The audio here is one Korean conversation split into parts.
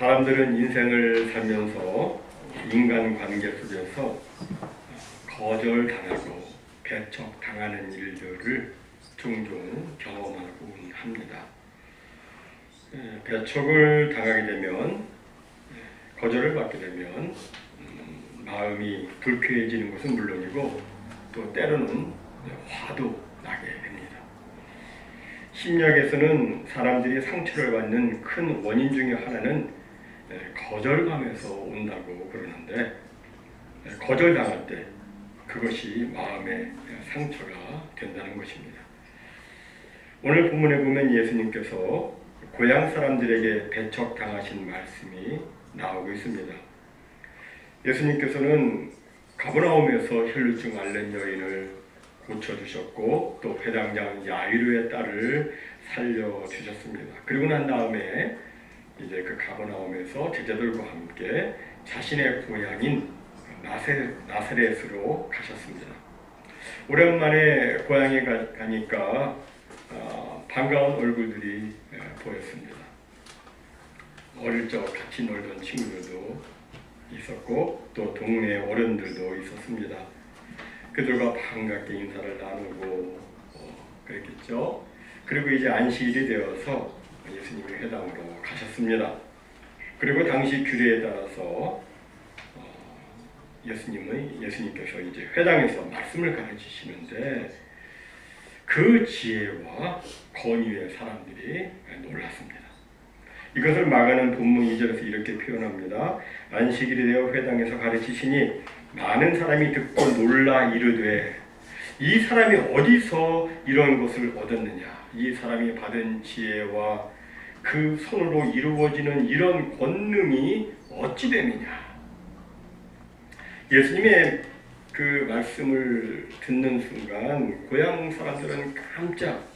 사람들은 인생을 살면서 인간관계 속에서 거절당하고 배척당하는 일들을 종종 경험하곤 합니다. 배척을 당하게 되면, 거절을 받게 되면 마음이 불쾌해지는 것은 물론이고 또 때로는 화도 나게 됩니다. 심리학에서는 사람들이 상처를 받는 큰 원인 중에 하나는 거절감에서 온다고 그러는데, 거절당할 때 그것이 마음의 상처가 된다는 것입니다. 오늘 본문에 보면 예수님께서 고향 사람들에게 배척당하신 말씀이 나오고 있습니다. 예수님께서는 가버나움에서 혈루증 앓는 여인을 고쳐주셨고 또 회당장 야이로의 딸을 살려주셨습니다. 그리고 난 다음에 이제 그 가버나움에서 제자들과 함께 자신의 고향인 나사렛으로 가셨습니다. 오랜만에 고향에 가니까 반가운 얼굴들이 보였습니다. 어릴 적 같이 놀던 친구들도 있었고 또 동네 어른들도 있었습니다. 그들과 반갑게 인사를 나누고 그랬겠죠. 그리고 이제 안식일이 되어서 예수님이 회당으로 가셨습니다. 그리고 당시 규례에 따라서 예수님께서 이제 회당에서 말씀을 가르치시는데 그 지혜와 권위에 사람들이 놀랐습니다. 이것을 마가는 본문 2절에서 이렇게 표현합니다. 안식일이 되어 회당에서 가르치시니 많은 사람이 듣고 놀라 이르되 이 사람이 어디서 이런 것을 얻었느냐, 이 사람이 받은 지혜와 그 손으로 이루어지는 이런 권능이 어찌 됨이냐. 예수님의 그 말씀을 듣는 순간 고향 사람들은 깜짝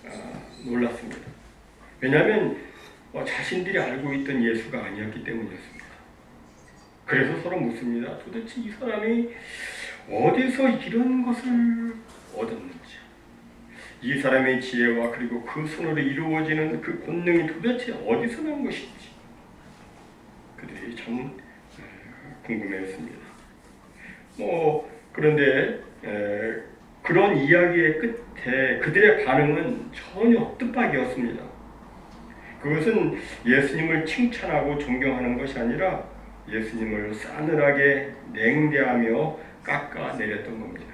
놀랐습니다. 왜냐하면 자신들이 알고 있던 예수가 아니었기 때문이었습니다. 그래서 서로 묻습니다. 도대체 이 사람이 어디서 이런 것을 얻었는지, 이 사람의 지혜와 그리고 그 손으로 이루어지는 그 권능이 도대체 어디서 난 것인지 그들이 참 궁금해했습니다. 그런데 그런 이야기의 끝에 그들의 반응은 전혀 뜻밖이었습니다. 그것은 예수님을 칭찬하고 존경하는 것이 아니라 예수님을 싸늘하게 냉대하며 깎아내렸던 겁니다.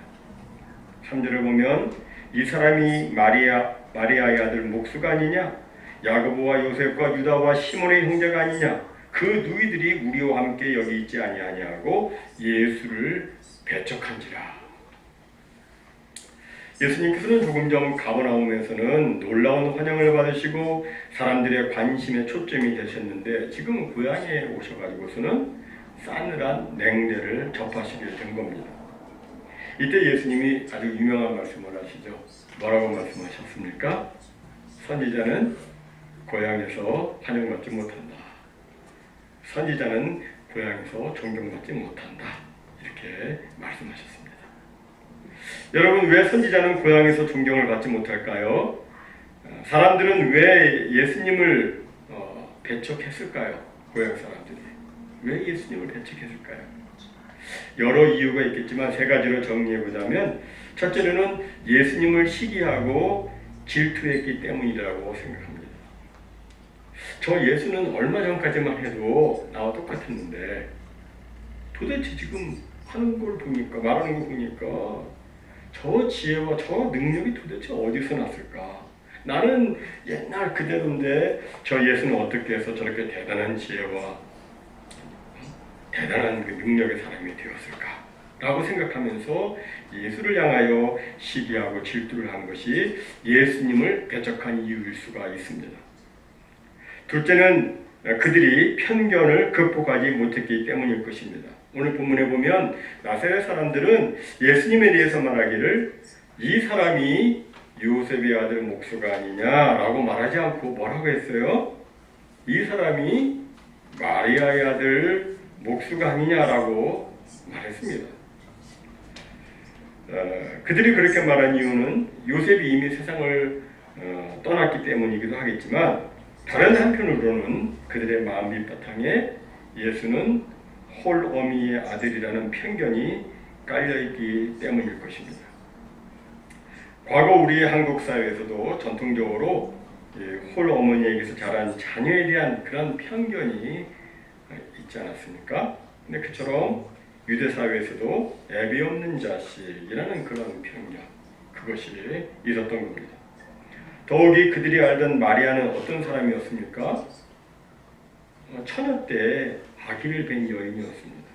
3절을 보면 이 사람이 마리아의 아들 목수가 아니냐, 야고보와 요셉과 유다와 시몬의 형제가 아니냐, 그 누이들이 우리와 함께 여기 있지 아니하냐고 예수를 배척한지라. 예수님께서는 조금 전 가버나움에서는 놀라운 환영을 받으시고 사람들의 관심의 초점이 되셨는데 지금 고향에 오셔가지고서는 싸늘한 냉대를 접하시게 된 겁니다. 이때 예수님이 아주 유명한 말씀을 하시죠. 뭐라고 말씀하셨습니까? 선지자는 고향에서 환영받지 못한다. 선지자는 고향에서 존경받지 못한다. 이렇게 말씀하셨습니다. 여러분, 왜 선지자는 고향에서 존경을 받지 못할까요? 사람들은 왜 예수님을 배척했을까요? 고향 사람들이 왜 예수님을 배척했을까요? 여러 이유가 있겠지만 세 가지로 정리해보자면, 첫째로는 예수님을 시기하고 질투했기 때문이라고 생각합니다. 저 예수는 얼마 전까지만 해도 나와 똑같았는데 도대체 지금 하는 걸 보니까, 말하는 거 보니까 저 지혜와 저 능력이 도대체 어디서 났을까? 나는 옛날 그대로인데 저 예수는 어떻게 해서 저렇게 대단한 지혜와 대단한 그 능력의 사람이 되었을까? 라고 생각하면서 예수를 향하여 시기하고 질투를 한 것이 예수님을 배척한 이유일 수가 있습니다. 둘째는 그들이 편견을 극복하지 못했기 때문일 것입니다. 오늘 본문에 보면 나사렛 사람들은 예수님에 대해서 말하기를 이 사람이 요셉의 아들 목수가 아니냐라고 말하지 않고 뭐라고 했어요? 이 사람이 마리아의 아들 목수가 아니냐라고 말했습니다. 그들이 그렇게 말한 이유는 요셉이 이미 세상을 떠났기 때문이기도 하겠지만 다른 한편으로는 그들의 마음 밑바탕에 예수는 홀어미의 아들이라는 편견이 깔려있기 때문일 것입니다. 과거 우리 한국 사회에서도 전통적으로 홀어머니에게서 자란 자녀에 대한 그런 편견이 있지 않았습니까? 근데 그처럼 유대 사회에서도 애비 없는 자식이라는 그런 편견, 그것이 있었던 겁니다. 더욱이 그들이 알던 마리아는 어떤 사람이었습니까? 처녀 때 아기를 뵌 여인이었습니다.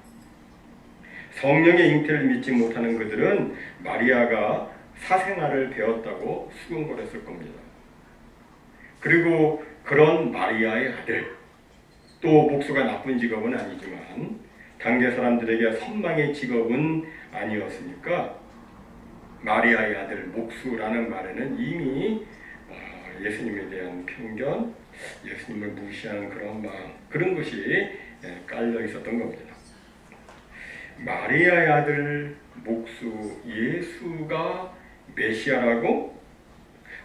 성령의 잉태를 믿지 못하는 그들은 마리아가 사생아를 배웠다고 수군거렸을 겁니다. 그리고 그런 마리아의 아들, 또 목수가 나쁜 직업은 아니지만 당대 사람들에게 선망의 직업은 아니었으니까 마리아의 아들 목수라는 말에는 이미 예수님에 대한 편견, 예수님을 무시하는 그런 마음, 그런 것이 깔려 있었던 겁니다. 마리아의 아들 목수 예수가 메시아라고?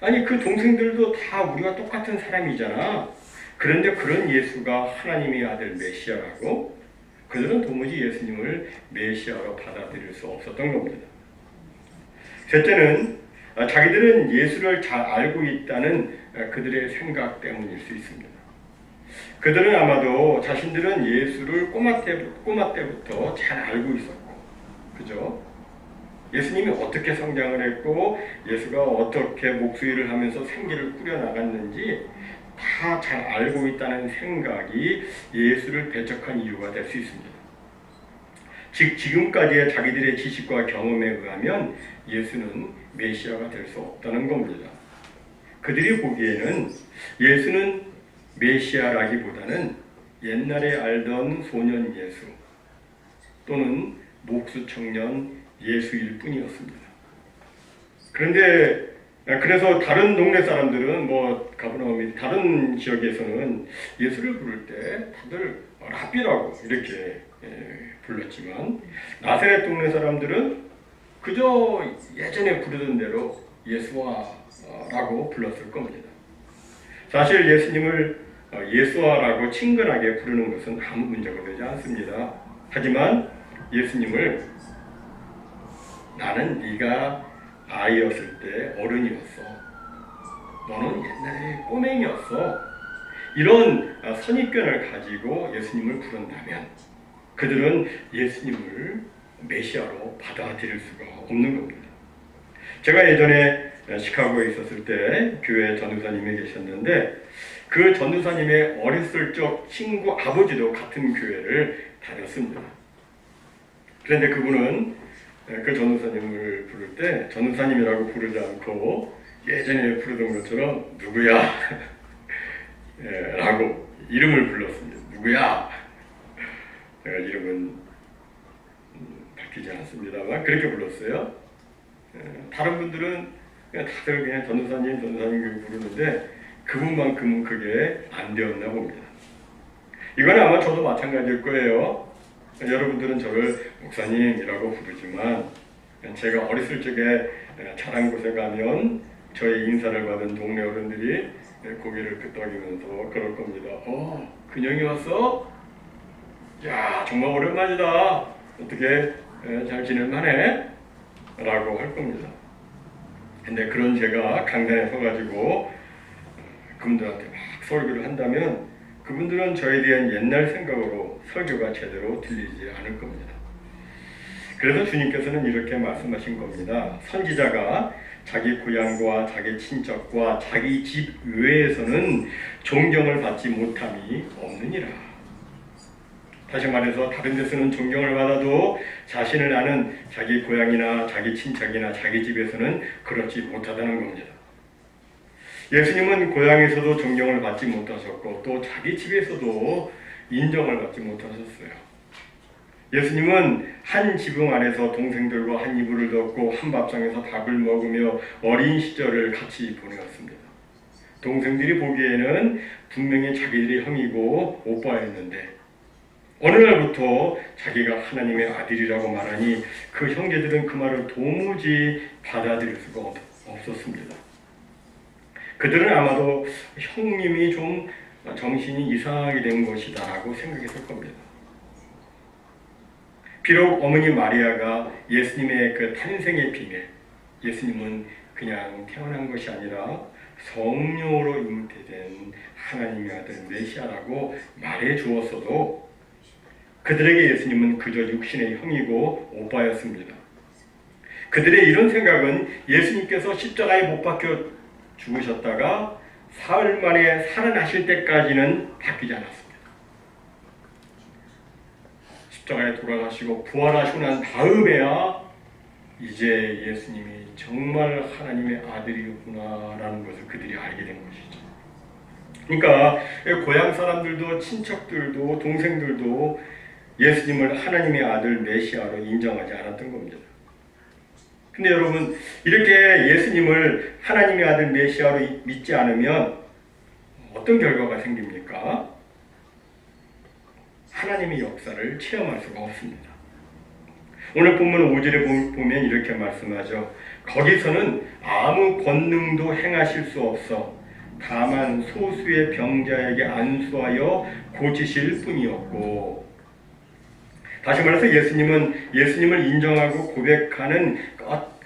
아니 그 동생들도 다 우리가 똑같은 사람이잖아. 그런데 그런 예수가 하나님의 아들 메시아라고? 그들은 도무지 예수님을 메시아로 받아들일 수 없었던 겁니다. 셋째는 자기들은 예수를 잘 알고 있다는 그들의 생각 때문일 수 있습니다. 그들은 아마도 자신들은 예수를 꼬마 때부터 잘 알고 있었고, 그죠? 예수님이 어떻게 성장을 했고, 예수가 어떻게 목수일을 하면서 생계를 꾸려나갔는지 다 잘 알고 있다는 생각이 예수를 배척한 이유가 될 수 있습니다. 즉 지금까지의 자기들의 지식과 경험에 의하면 예수는 메시아가 될 수 없다는 겁니다. 그들이 보기에는 예수는 메시아라기보다는 옛날에 알던 소년 예수 또는 목수 청년 예수일 뿐이었습니다. 그런데 그래서 다른 동네 사람들은 가버나움 다른 지역에서는 예수를 부를 때 다들 랍비라고 이렇게 불렀지만 나사렛 동네 사람들은 그저 예전에 부르던 대로 예수와라고 불렀을 겁니다. 사실 예수님을 예수와라고 친근하게 부르는 것은 아무 문제가 되지 않습니다. 하지만 예수님을 나는 네가 아이였을 때 어른이었어. 너는 옛날에 꼬맹이였어. 이런 선입견을 가지고 예수님을 부른다면 그들은 예수님을 메시아로 받아들일 수가 없는 겁니다. 제가 예전에 시카고에 있었을 때 교회 전도사님이 계셨는데 그 전도사님의 어렸을 적 친구 아버지도 같은 교회를 다녔습니다. 그런데 그분은 그 전도사님을 부를 때 전도사님이라고 부르지 않고 예전에 부르던 것처럼 누구야? 라고 이름을 불렀습니다. 누구야? 이름은 밝히지 않습니다만 그렇게 불렀어요. 다른 분들은 다들 그냥 전도사님 부르는데 그분만큼은 그게 안 되었나 봅니다. 이건 아마 저도 마찬가지일 거예요. 여러분들은 저를 목사님이라고 부르지만 제가 어렸을 적에 자란 곳에 가면 저의 인사를 받은 동네 어른들이 고개를 끄덕이면서 그럴 겁니다. 근영이 왔어? 야 정말 오랜만이다. 어떻게 잘 지낼만해? 라고 할 겁니다. 근데 그런 제가 강단에 서가지고 그분들한테 막 설교를 한다면 그분들은 저에 대한 옛날 생각으로 설교가 제대로 들리지 않을 겁니다. 그래서 주님께서는 이렇게 말씀하신 겁니다. 선지자가 자기 고향과 자기 친척과 자기 집 외에서는 존경을 받지 못함이 없느니라. 다시 말해서 다른 데서는 존경을 받아도 자신을 아는 자기 고향이나 자기 친척이나 자기 집에서는 그렇지 못하다는 겁니다. 예수님은 고향에서도 존경을 받지 못하셨고 또 자기 집에서도 인정을 받지 못하셨어요. 예수님은 한 지붕 안에서 동생들과 한 이불을 덮고 한 밥상에서 밥을 먹으며 어린 시절을 같이 보내었습니다. 동생들이 보기에는 분명히 자기들이 형이고 오빠였는데 어느 날부터 자기가 하나님의 아들이라고 말하니 그 형제들은 그 말을 도무지 받아들일 수가 없었습니다. 그들은 아마도 형님이 좀 정신이 이상하게 된 것이다라고 생각했을 겁니다. 비록 어머니 마리아가 예수님의 그 탄생의 비밀, 예수님은 그냥 태어난 것이 아니라 성령으로 잉태된 하나님의 아들 메시아라고 말해 주었어도 그들에게 예수님은 그저 육신의 형이고 오빠였습니다. 그들의 이런 생각은 예수님께서 십자가에 못 박혀 죽으셨다가 사흘 만에 살아나실 때까지는 바뀌지 않았습니다. 십자가에 돌아가시고 부활하시고 난 다음에야 이제 예수님이 정말 하나님의 아들이었구나라는 것을 그들이 알게 된 것이죠. 그러니까 고향 사람들도 친척들도 동생들도 예수님을 하나님의 아들 메시아로 인정하지 않았던 겁니다. 근데 여러분, 이렇게 예수님을 하나님의 아들 메시아로 믿지 않으면 어떤 결과가 생깁니까? 하나님의 역사를 체험할 수가 없습니다. 오늘 본문 5절에 보면 이렇게 말씀하죠. 거기서는 아무 권능도 행하실 수 없어 다만 소수의 병자에게 안수하여 고치실 뿐이었고, 다시 말해서 예수님을 인정하고 고백하는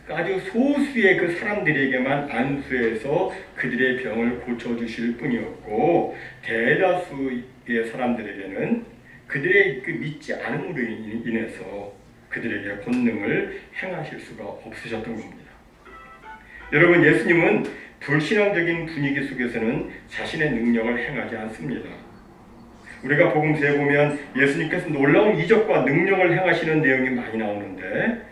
아주 소수의 그 사람들에게만 안수해서 그들의 병을 고쳐주실 뿐이었고, 대다수의 사람들에게는 그들의 그 믿지 않음으로 인해서 그들에게 권능을 행하실 수가 없으셨던 겁니다. 여러분, 예수님은 불신앙적인 분위기 속에서는 자신의 능력을 행하지 않습니다. 우리가 복음서에 보면 예수님께서 놀라운 이적과 능력을 행하시는 내용이 많이 나오는데,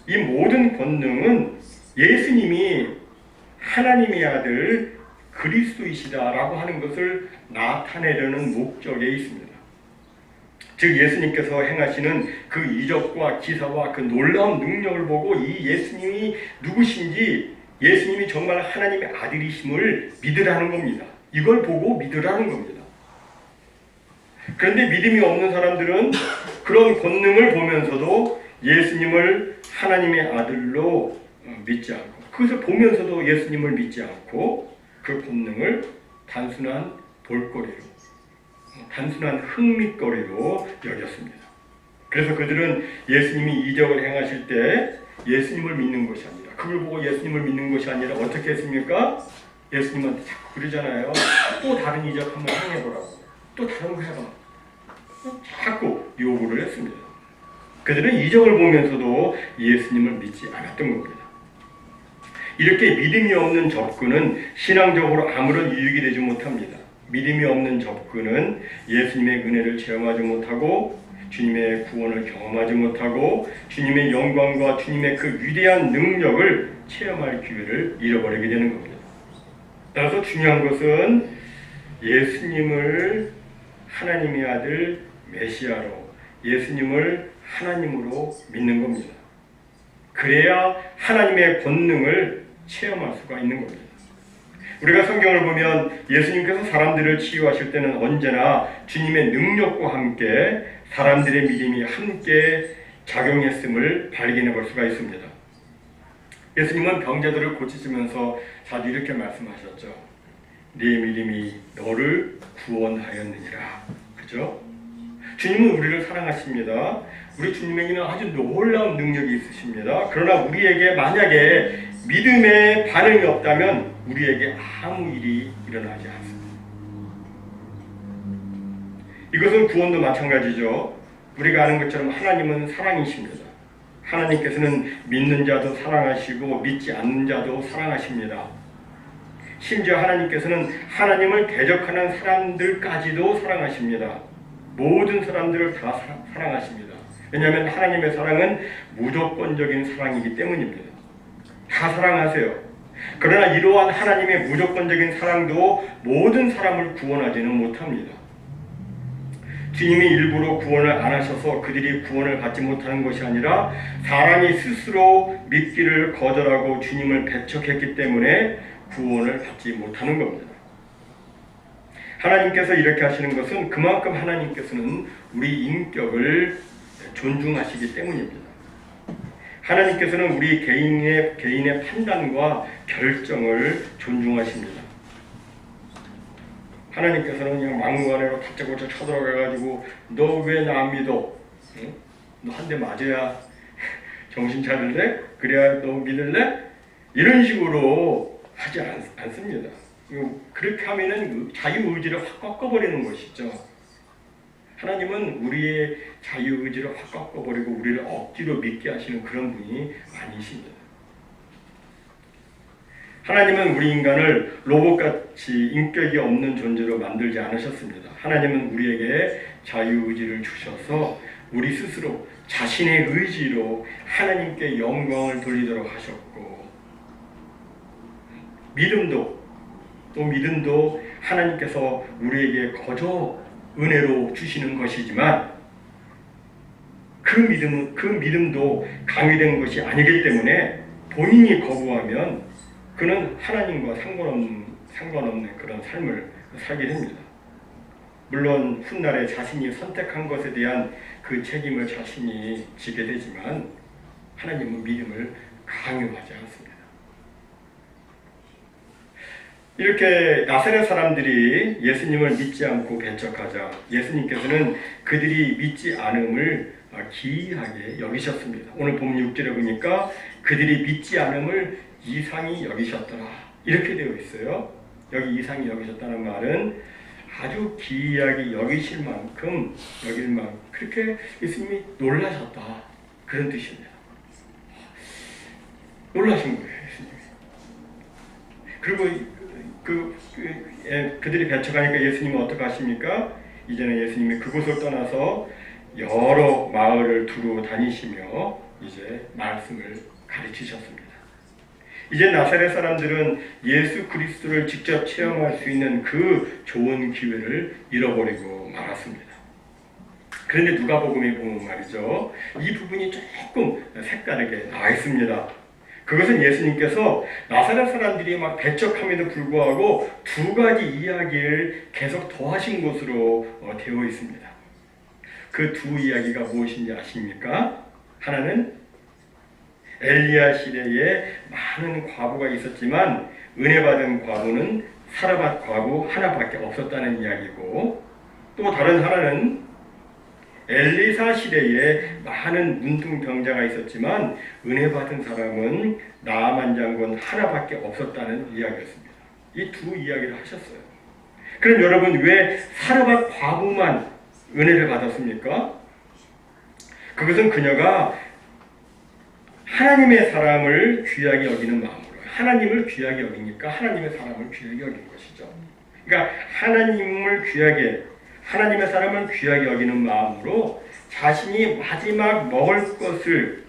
이 모든 권능은 예수님이 하나님의 아들 그리스도이시다라고 하는 것을 나타내려는 목적에 있습니다. 즉 예수님께서 행하시는 그 이적과 기사와 그 놀라운 능력을 보고 이 예수님이 누구신지, 예수님이 정말 하나님의 아들이심을 믿으라는 겁니다. 이걸 보고 믿으라는 겁니다. 그런데 믿음이 없는 사람들은 그런 권능을 보면서도 예수님을 하나님의 아들로 믿지 않고, 그것을 보면서도 예수님을 믿지 않고 그 권능을 단순한 볼거리로, 단순한 흥미거리로 여겼습니다. 그래서 그들은 예수님이 이적을 행하실 때 예수님을 믿는 것이 아니라, 그걸 보고 예수님을 믿는 것이 아니라 어떻게 했습니까? 예수님한테 자꾸 그러잖아요. 또 다른 이적 한번 행해보라고, 또 다른 거 해봐, 자꾸 요구를 했습니다. 그들은 이적을 보면서도 예수님을 믿지 않았던 겁니다. 이렇게 믿음이 없는 접근은 신앙적으로 아무런 유익이 되지 못합니다. 믿음이 없는 접근은 예수님의 은혜를 체험하지 못하고, 주님의 구원을 경험하지 못하고, 주님의 영광과 주님의 그 위대한 능력을 체험할 기회를 잃어버리게 되는 겁니다. 따라서 중요한 것은 예수님을 하나님의 아들 메시아로, 예수님을 하나님으로 믿는 겁니다. 그래야 하나님의 권능을 체험할 수가 있는 겁니다. 우리가 성경을 보면 예수님께서 사람들을 치유하실 때는 언제나 주님의 능력과 함께 사람들의 믿음이 함께 작용했음을 발견해 볼 수가 있습니다. 예수님은 병자들을 고치시면서 자주 이렇게 말씀하셨죠. 네 믿음이 너를 구원하였느니라. 그죠? 주님은 우리를 사랑하십니다. 우리 주님에게는 아주 놀라운 능력이 있으십니다. 그러나 우리에게 만약에 믿음의 반응이 없다면 우리에게 아무 일이 일어나지 않습니다. 이것은 구원도 마찬가지죠. 우리가 아는 것처럼 하나님은 사랑이십니다. 하나님께서는 믿는 자도 사랑하시고 믿지 않는 자도 사랑하십니다. 심지어 하나님께서는 하나님을 대적하는 사람들까지도 사랑하십니다. 모든 사람들을 다 사랑하십니다. 왜냐하면 하나님의 사랑은 무조건적인 사랑이기 때문입니다. 다 사랑하세요. 그러나 이러한 하나님의 무조건적인 사랑도 모든 사람을 구원하지는 못합니다. 주님이 일부러 구원을 안 하셔서 그들이 구원을 받지 못하는 것이 아니라 사람이 스스로 믿기를 거절하고 주님을 배척했기 때문에 구원을 받지 못하는 겁니다. 하나님께서 이렇게 하시는 것은 그만큼 하나님께서는 우리 인격을 존중하시기 때문입니다. 하나님께서는 우리 개인의 판단과 결정을 존중하십니다. 하나님께서는 그냥 막무가내로 다짜고짜 쳐들어가가지고 너 왜 나 안 믿어? 응? 너 한 대 맞아야 정신 차릴래? 그래야 너 믿을래? 이런 식으로 하지 않습니다. 그렇게 하면은 자유의지를 확 꺾어버리는 것이죠. 하나님은 우리의 자유의지를 확 꺾어버리고 우리를 억지로 믿게 하시는 그런 분이 아니십니다. 하나님은 우리 인간을 로봇같이 인격이 없는 존재로 만들지 않으셨습니다. 하나님은 우리에게 자유의지를 주셔서 우리 스스로 자신의 의지로 하나님께 영광을 돌리도록 하셨고, 믿음도 하나님께서 우리에게 거저 은혜로 주시는 것이지만 그 믿음도 강요된 것이 아니기 때문에 본인이 거부하면 그는 하나님과 상관없는 그런 삶을 살게 됩니다. 물론 훗날에 자신이 선택한 것에 대한 그 책임을 자신이 지게 되지만 하나님은 믿음을 강요하지 않습니다. 이렇게 나사렛 사람들이 예수님을 믿지 않고 배척하자 예수님께서는 그들이 믿지 않음을 기이하게 여기셨습니다. 오늘 본문 6절에 보니까 그들이 믿지 않음을 이상히 여기셨더라 이렇게 되어 있어요. 여기 이상히 여기셨다는 말은 아주 기이하게 여길 만큼 그렇게 예수님이 놀라셨다 그런 뜻입니다. 놀라신 거예요 예수님이. 그리고 그들이 배척하니까 예수님은 어떻게 하십니까? 이제는 예수님이 그곳을 떠나서 여러 마을을 두루 다니시며 이제 말씀을 가르치셨습니다. 이제 나사렛 사람들은 예수 그리스도를 직접 체험할 수 있는 그 좋은 기회를 잃어버리고 말았습니다. 그런데 누가복음에 보면 말이죠, 이 부분이 조금 색다르게 나와 있습니다. 그것은 예수님께서 나사렛 사람들이 막 배척함에도 불구하고 두 가지 이야기를 계속 더하신 것으로 되어 있습니다. 그 두 이야기가 무엇인지 아십니까? 하나는 엘리야 시대에 많은 과부가 있었지만 은혜 받은 과부는 사르밧 과부 하나밖에 없었다는 이야기고, 또 다른 하나는 엘리사 시대에 많은 문둥병자가 있었지만 은혜 받은 사람은 나아만 장군 하나밖에 없었다는 이야기였습니다. 이 두 이야기를 하셨어요. 그럼 여러분 왜 사르밧 과부만 은혜를 받았습니까? 그것은 그녀가 하나님의 사람을 귀하게 여기는 마음으로, 하나님을 귀하게 여기니까 하나님의 사람을 귀하게 여긴 것이죠. 그러니까 하나님의 사람을 귀하게 여기는 마음으로 자신이 마지막 먹을 것을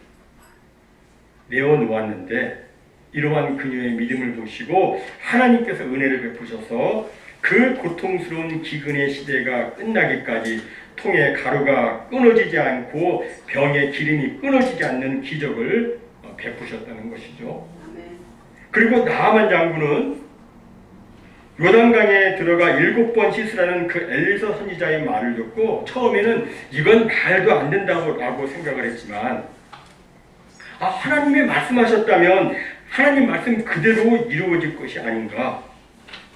내어놓았는데 이러한 그녀의 믿음을 보시고 하나님께서 은혜를 베푸셔서 그 고통스러운 기근의 시대가 끝나기까지 통에 가루가 끊어지지 않고 병의 기름이 끊어지지 않는 기적을 베푸셨다는 것이죠. 그리고 나아만 장군은 요단강에 들어가 7번 씻으라는 그 엘리사 선지자의 말을 듣고 처음에는 이건 말도 안 된다고 생각을 했지만, 하나님이 말씀하셨다면 하나님 말씀 그대로 이루어질 것이 아닌가,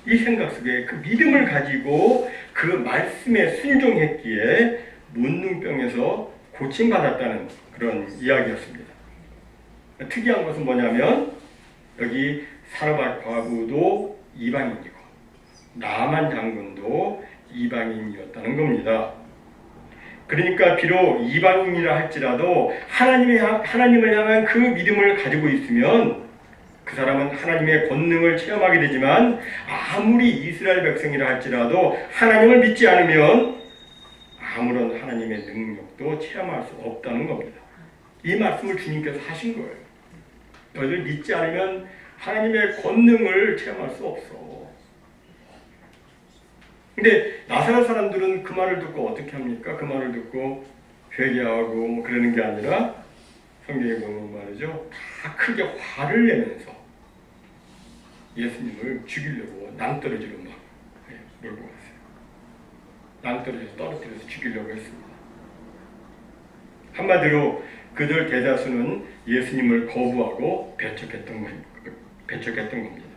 이 생각 속에 그 믿음을 가지고 그 말씀에 순종했기에 문둥병에서 고침받았다는 그런 이야기였습니다. 특이한 것은 뭐냐면 여기 사르밧 과부도 이방인이고 나아만 장군도 이방인이었다는 겁니다. 그러니까 비록 이방인이라 할지라도 하나님을 향한 그 믿음을 가지고 있으면 그 사람은 하나님의 권능을 체험하게 되지만 아무리 이스라엘 백성이라 할지라도 하나님을 믿지 않으면 아무런 하나님의 능력도 체험할 수 없다는 겁니다. 이 말씀을 주님께서 하신 거예요. 너희들 믿지 않으면 하나님의 권능을 체험할 수 없어. 근데 나사렛 사람들은 그 말을 듣고 어떻게 합니까? 그 말을 듣고 회개하고 그러는 게 아니라 성경에 보면 말이죠, 다 크게 화를 내면서 예수님을 죽이려고 낭떠러지로 막 몰고 갔어요. 낭떠러지에서 떨어뜨려서 죽이려고 했습니다. 한마디로 그들 대다수는 예수님을 거부하고 배척했던 겁니다.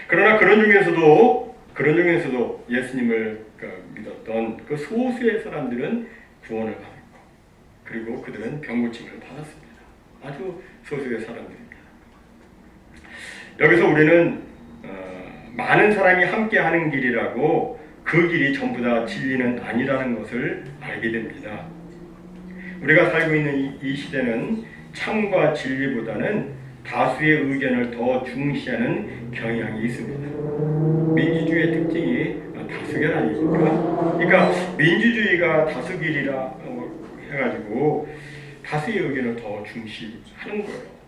그러나 그런 중에서도 그런 중에서도 예수님을 믿었던 그 소수의 사람들은 구원을 받았고, 그리고 그들은 병고침을 받았습니다. 아주 소수의 사람들입니다. 여기서 우리는 많은 사람이 함께하는 길이라고 그 길이 전부 다 진리는 아니라는 것을 알게 됩니다. 우리가 살고 있는 이 시대는 참과 진리보다는 다수의 의견을 더 중시하는 경향이 있습니다. 민주주의의 특징이 다수결 아닙니까? 그러니까 민주주의가 다수결이라 해가지고 다수의 의견을 더 중시하는 거예요.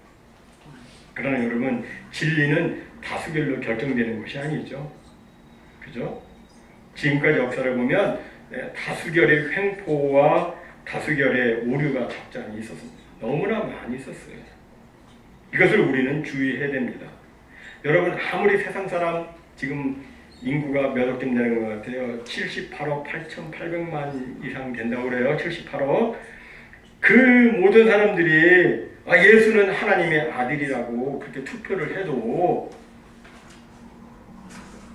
그러나 여러분, 진리는 다수결로 결정되는 것이 아니죠. 그죠? 지금까지 역사를 보면 다수결의 횡포와 다수결의 오류가 적잖이 있었습니다. 너무나 많이 있었어요. 이것을 우리는 주의해야 됩니다. 여러분, 아무리 세상 사람 지금 인구가 몇 억쯤 되는 것 같아요. 78억 8,800만 이상 된다고 그래요. 78억. 그 모든 사람들이 예수는 하나님의 아들이라고 그렇게 투표를 해도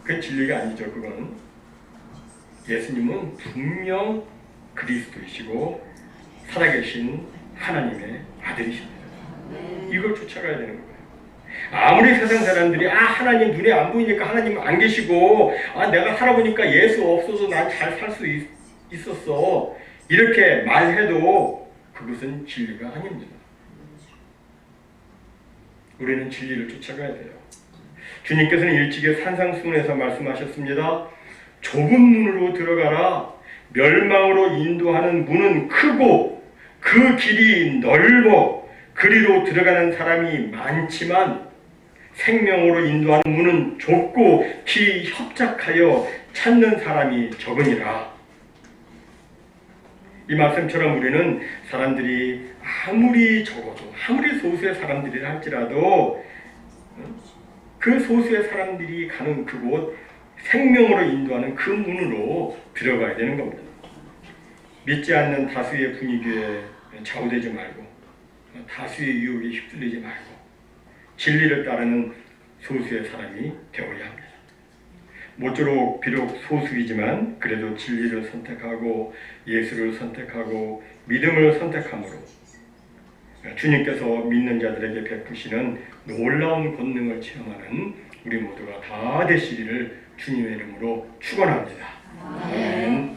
그건 진리가 아니죠. 그건 예수님은 분명 그리스도이시고 살아계신 하나님의 아들이십니다. 이걸 쫓아가야 되는 거예요. 아무리 세상 사람들이 하나님 눈에 안 보이니까 하나님 안 계시고 내가 살아보니까 예수 없어서 난 잘 살 수 있었어 이렇게 말해도 그것은 진리가 아닙니다. 우리는 진리를 쫓아가야 돼요. 주님께서는 일찍이 산상수훈에서 말씀하셨습니다. 좁은 문으로 들어가라. 멸망으로 인도하는 문은 크고 그 길이 넓어 그리로 들어가는 사람이 많지만 생명으로 인도하는 문은 좁고 길이 협착하여 찾는 사람이 적으니라. 이 말씀처럼 우리는 사람들이 아무리 적어도 아무리 소수의 사람들이라 할지라도 그 소수의 사람들이 가는 그곳 생명으로 인도하는 그 문으로 들어가야 되는 겁니다. 믿지 않는 다수의 분위기에 좌우되지 말고 다수의 유혹에 휩쓸리지 말고 진리를 따르는 소수의 사람이 되어야 합니다. 모쪼록 비록 소수이지만 그래도 진리를 선택하고 예수를 선택하고 믿음을 선택함으로 주님께서 믿는 자들에게 베푸시는 놀라운 권능을 체험하는 우리 모두가 다 되시기를 주님의 이름으로 축원합니다. 아멘.